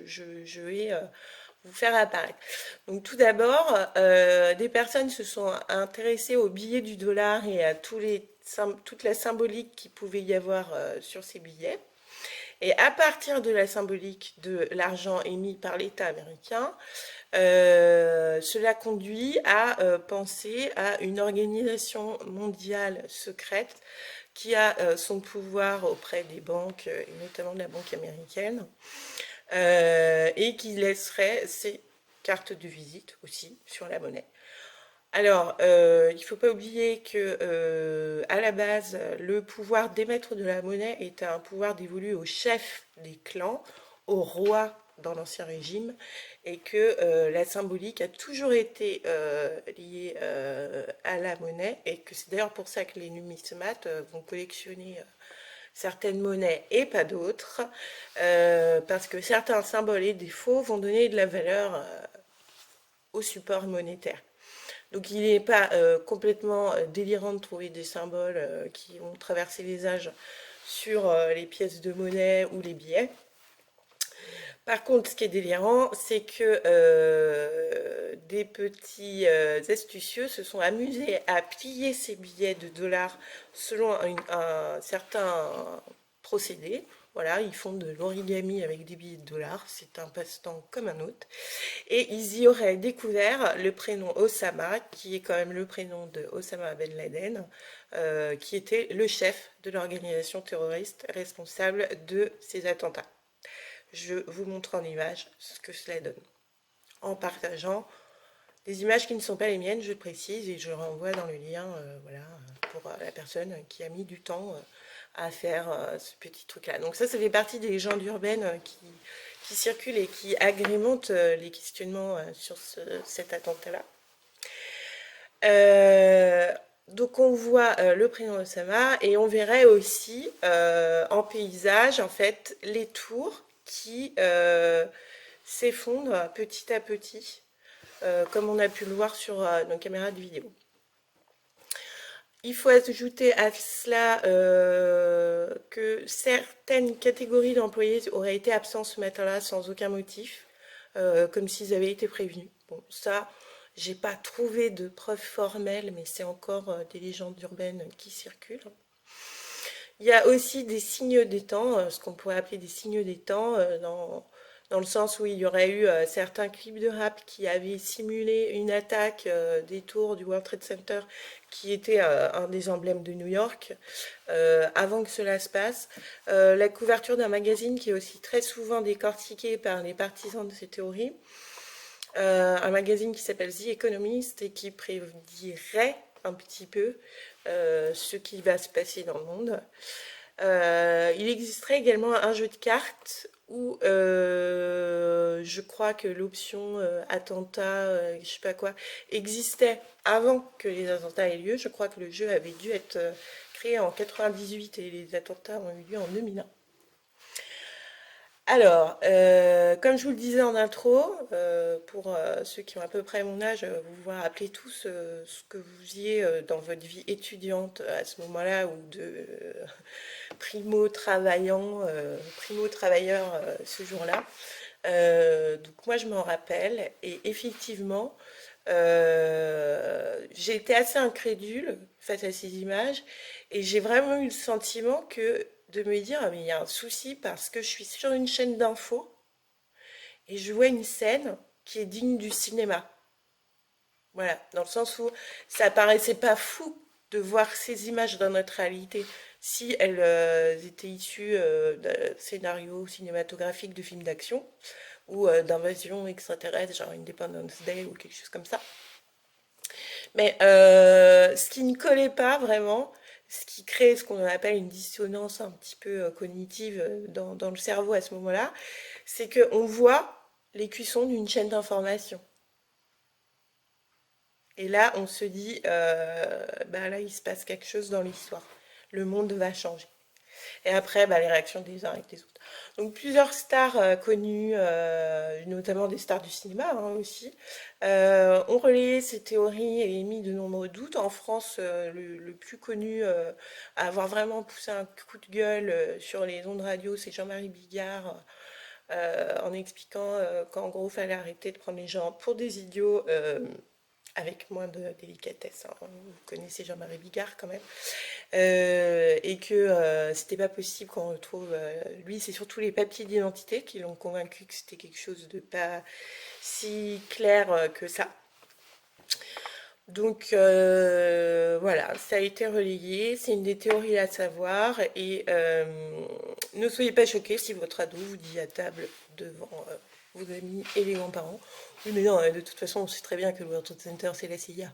je vais vous faire apparaître. Donc tout d'abord, des personnes se sont intéressées au billet du dollar et à toute la symbolique qu'il pouvait y avoir sur ces billets. Et à partir de la symbolique de l'argent émis par l'État américain, cela conduit à penser à une organisation mondiale secrète qui a son pouvoir auprès des banques, et notamment de la banque américaine, et qui laisserait ses cartes de visite aussi sur la monnaie. Alors, il ne faut pas oublier que, à la base, le pouvoir d'émettre de la monnaie était un pouvoir dévolu au chef des clans, au roi dans l'Ancien Régime, et que la symbolique a toujours été liée à la monnaie, et que c'est d'ailleurs pour ça que les numismates vont collectionner certaines monnaies et pas d'autres, parce que certains symboles et défauts vont donner de la valeur au support monétaire. Donc il n'est pas complètement délirant de trouver des symboles qui ont traversé les âges sur les pièces de monnaie ou les billets. Par contre, ce qui est délirant, c'est que des petits astucieux se sont amusés à plier ces billets de dollars selon un certain procédé. Voilà, ils font de l'origami avec des billets de dollars, c'est un passe-temps comme un autre. Et ils y auraient découvert le prénom Osama, qui est quand même le prénom de Osama Ben Laden, qui était le chef de l'organisation terroriste responsable de ces attentats. Je vous montre en image ce que cela donne, en partageant des images qui ne sont pas les miennes, je précise, et je renvoie dans le lien voilà, pour la personne qui a mis du temps à faire ce petit truc-là. Donc ça fait partie des légendes urbaines qui circulent et qui agrémentent les questionnements sur cet attentat-là. Donc on voit le prénom Osama et on verrait aussi en paysage en fait les tours qui s'effondrent petit à petit, comme on a pu le voir sur nos caméras de vidéo. Il faut ajouter à cela que certaines catégories d'employés auraient été absents ce matin-là sans aucun motif, comme s'ils avaient été prévenus. Bon, ça, j'ai pas trouvé de preuves formelles, mais c'est encore des légendes urbaines qui circulent. Il y a aussi des signes des temps, ce qu'on pourrait appeler des signes des temps, dans le sens où il y aurait eu certains clips de rap qui avaient simulé une attaque des tours du World Trade Center, qui était un des emblèmes de New York, avant que cela se passe. La couverture d'un magazine qui est aussi très souvent décortiqué par les partisans de ces théories. Un magazine qui s'appelle The Economist et qui prédirait un petit peu ce qui va se passer dans le monde. Il existerait également un jeu de cartes où je crois que l'option attentat, je sais pas quoi, existait avant que les attentats aient lieu. Je crois que le jeu avait dû être créé en 98 et les attentats ont eu lieu en 2001. Alors, comme je vous le disais en intro, pour ceux qui ont à peu près mon âge, vous vous rappelez tous ce que vous faisiez dans votre vie étudiante à ce moment-là ou de primo-travailleur ce jour-là. Donc moi je m'en rappelle et effectivement j'ai été assez incrédule face à ces images et j'ai vraiment eu le sentiment que de me dire ah, mais il y a un souci parce que je suis sur une chaîne d'infos et je vois une scène qui est digne du cinéma. Voilà, dans le sens où ça paraissait pas fou de voir ces images dans notre réalité si elles étaient issues de scénarios cinématographiques de films d'action ou d'invasion extraterrestre, genre Independence Day ou quelque chose comme ça. Mais ce qui ne collait pas vraiment, ce qui crée ce qu'on appelle une dissonance un petit peu cognitive dans le cerveau à ce moment-là, c'est qu'on voit les cuissons d'une chaîne d'information. Et là, on se dit, bah là, il se passe quelque chose dans l'histoire. Le monde va changer. Et après, bah, les réactions des uns et des autres. Donc plusieurs stars connues, notamment des stars du cinéma hein, aussi, ont relayé ces théories et émis de nombreux doutes. En France, le plus connu à avoir vraiment poussé un coup de gueule sur les ondes radio, c'est Jean-Marie Bigard, en expliquant qu'en gros, fallait arrêter de prendre les gens pour des idiots avec moins de délicatesse, hein. Vous connaissez Jean-Marie Bigard quand même. Et que c'était pas possible qu'on retrouve. Lui, c'est surtout les papiers d'identité qui l'ont convaincu que c'était quelque chose de pas si clair que ça. Donc voilà, ça a été relayé, c'est une des théories à savoir, et ne soyez pas choqués si votre ado vous dit à table devant vos amis et les grands-parents: oui mais non, de toute façon on sait très bien que le World Trade Center c'est la CIA.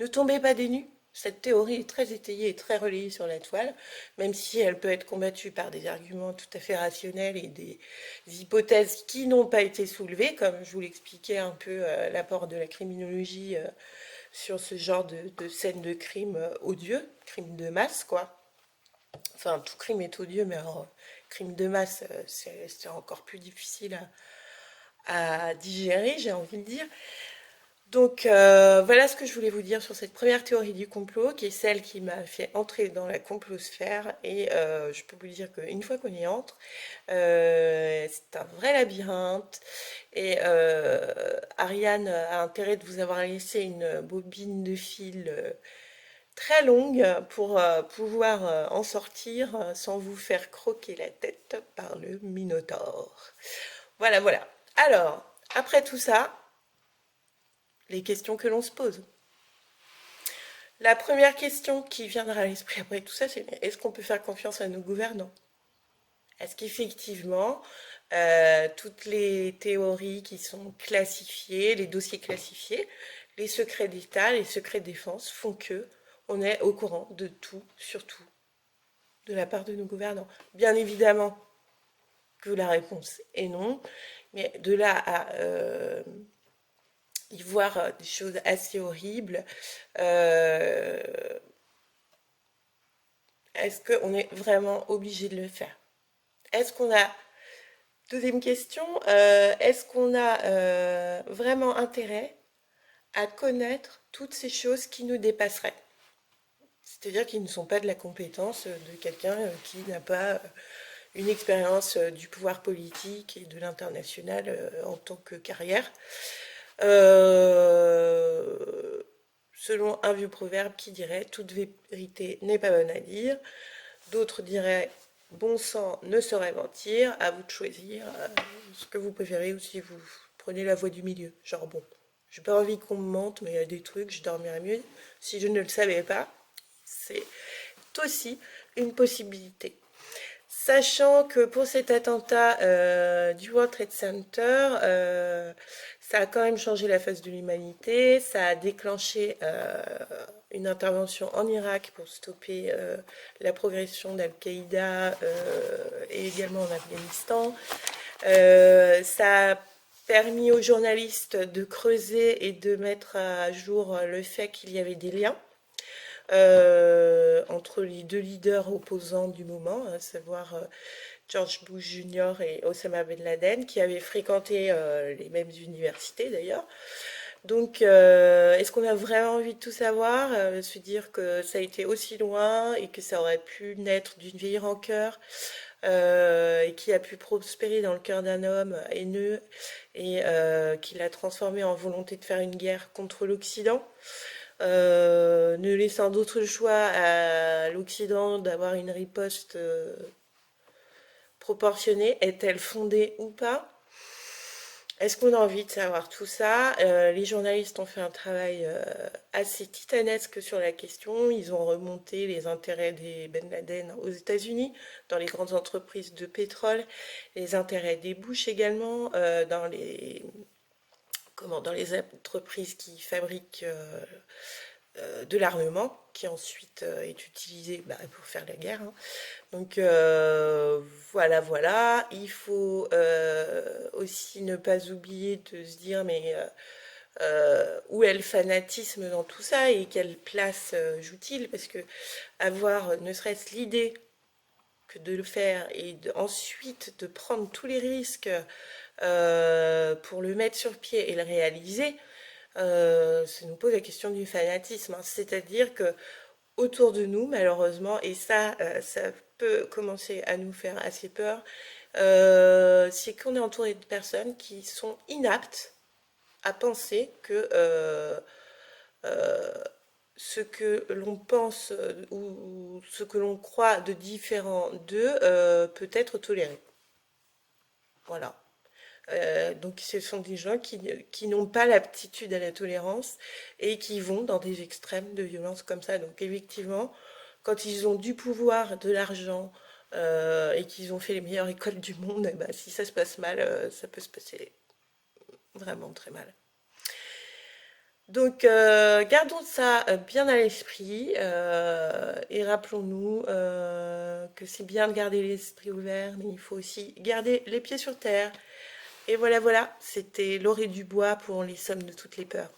Ne tombez pas des nues. Cette théorie est très étayée et très relayée sur la toile, même si elle peut être combattue par des arguments tout à fait rationnels et des hypothèses qui n'ont pas été soulevées, comme je vous l'expliquais un peu l'apport de la criminologie sur ce genre de scène de crime odieux, crime de masse, quoi. Enfin, tout crime est odieux, mais alors, crime de masse, c'est encore plus difficile à digérer, j'ai envie de dire. Donc voilà ce que je voulais vous dire sur cette première théorie du complot, qui est celle qui m'a fait entrer dans la complosphère. Et je peux vous dire qu'une fois qu'on y entre, c'est un vrai labyrinthe. Et Ariane a intérêt de vous avoir laissé une bobine de fil très longue pour pouvoir en sortir sans vous faire croquer la tête par le Minotaure. Voilà, voilà. Alors, après tout ça, les questions que l'on se pose. La première question qui viendra à l'esprit après tout ça, c'est: est-ce qu'on peut faire confiance à nos gouvernants? Est-ce qu'effectivement, toutes les théories qui sont classifiées, les dossiers classifiés, les secrets d'État, les secrets de défense font que on est au courant de tout, surtout de la part de nos gouvernants? Bien évidemment que la réponse est non, mais de là à y voir des choses assez horribles, est-ce qu'on est vraiment obligé de le faire? Est-ce qu'on a, deuxième question, est-ce qu'on a vraiment intérêt à connaître toutes ces choses qui nous dépasseraient? C'est-à-dire qui ne sont pas de la compétence de quelqu'un qui n'a pas une expérience du pouvoir politique et de l'international en tant que carrière. Selon un vieux proverbe qui dirait: toute vérité n'est pas bonne à dire. D'autres diraient: bon sang ne saurait mentir. À vous de choisir ce que vous préférez, ou si vous prenez la voie du milieu. Genre, bon, j'ai pas envie qu'on me mente, mais il y a des trucs, je dormirais mieux si je ne le savais pas. C'est aussi une possibilité. Sachant que pour cet attentat du World Trade Center, ça a quand même changé la face de l'humanité, ça a déclenché une intervention en Irak pour stopper la progression d'Al-Qaïda et également en Afghanistan. Ça a permis aux journalistes de creuser et de mettre à jour le fait qu'il y avait des liens entre les deux leaders opposants du moment, à savoir George Bush Jr. et Osama Ben Laden, qui avaient fréquenté les mêmes universités d'ailleurs. Donc, est-ce qu'on a vraiment envie de tout savoir? Se dire que ça a été aussi loin et que ça aurait pu naître d'une vieille rancœur et qui a pu prospérer dans le cœur d'un homme haineux et qui l'a transformé en volonté de faire une guerre contre l'Occident, ne laissant d'autre choix à l'Occident d'avoir une riposte proportionnée. Est-elle fondée ou pas? Est-ce qu'on a envie de savoir tout ça? Les journalistes ont fait un travail assez titanesque sur la question. Ils ont remonté les intérêts des Ben Laden aux États-Unis, dans les grandes entreprises de pétrole, les intérêts des Bush également, dans les entreprises qui fabriquent de l'armement, qui ensuite est utilisé pour faire la guerre, hein. Donc voilà, voilà. Il faut aussi ne pas oublier de se dire: mais où est le fanatisme dans tout ça et quelle place joue-t-il? Parce que avoir ne serait-ce l'idée que de le faire et ensuite de prendre tous les risques pour le mettre sur pied et le réaliser, ça nous pose la question du fanatisme, hein. C'est-à-dire que autour de nous, malheureusement, et ça peut commencer à nous faire assez peur, c'est qu'on est entouré de personnes qui sont inaptes à penser que ce que l'on pense ou ce que l'on croit de différent d'eux peut être toléré. Voilà. Donc ce sont des gens qui n'ont pas l'aptitude à la tolérance et qui vont dans des extrêmes de violence comme ça. Donc effectivement, quand ils ont du pouvoir, de l'argent et qu'ils ont fait les meilleures écoles du monde, eh ben, si ça se passe mal, ça peut se passer vraiment très mal. Donc, gardons ça bien à l'esprit et rappelons-nous que c'est bien de garder l'esprit ouvert, mais il faut aussi garder les pieds sur terre. Et voilà, voilà, c'était Laurée Dubois pour Les Sommes de toutes les peurs.